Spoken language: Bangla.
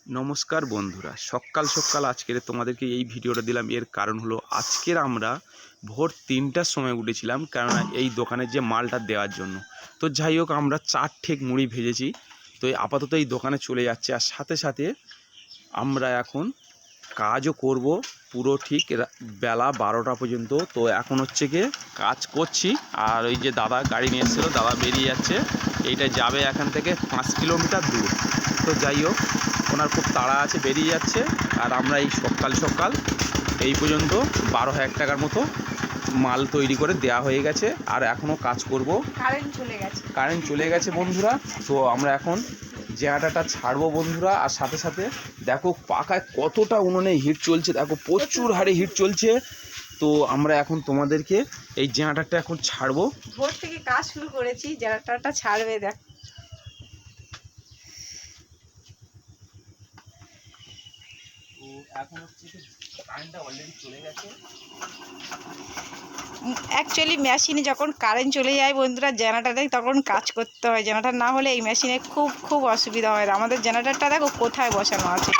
নমস্কার বন্ধুরা, সকাল সকাল আজকের তোমাদেরকে এই ভিডিওটা দিলাম। এর কারণ হলো আজকের আমরা ভোর 3টার সময় উঠেছিলাম, কেননা এই দোকানের যে মালটা দেওয়ার জন্য। তো যাই হোক, আমরা 4 ঠেক মুড়ি ভেজেছি। তো আপাতত এই দোকানে চলে যাচ্ছে, আর সাথে সাথে আমরা এখন কাজও করব পুরো ঠিক বেলা 12টা পর্যন্ত। তো এখন হচ্ছে গিয়ে কাজ করছি, আর ওই যে দাদা গাড়ি নিয়ে এসেছিলো, দাদা বেরিয়ে যাচ্ছে। এইটা যাবে এখান থেকে 5 কিলোমিটার দূর। তো যাই হোক, ওনার খুব তাড়া আছে, বেরিয়ে যাচ্ছে। আর আমরা এই সকাল সকাল এই পর্যন্ত 12,000 টাকার মতো মাল তৈরি করে দেয়া হয়ে গেছে, আর এখনও কাজ করব। কারেন্ট চলে গেছে বন্ধুরা। তো আমরা এখন জেনারেটরটা ছাড়বো বন্ধুরা, আর সাথে সাথে দেখো পাখায় কতটা উনুনে হিট চলছে, দেখো প্রচুর হারে হিট চলছে। তো আমরা এখন তোমাদেরকে এই জেনারেটরটা এখন ছাড়বো। ভোর থেকে কাজ শুরু করেছি, জেনারেটরটা ছাড়বে। দেখ তো এখন হচ্ছে কারেন্টটা অলরেডি চলে গেছে। অ্যাকচুয়ালি মেশিনে যখন কারেন্ট চলে যায় বন্ধুরা, জেনারেটারে তখন কাজ করতে হয়। জেনারেটর না হলে এই মেশিনে খুব অসুবিধা হয়। আমাদের জেনারেটরটা দেখো কোথায় বসানো আছে।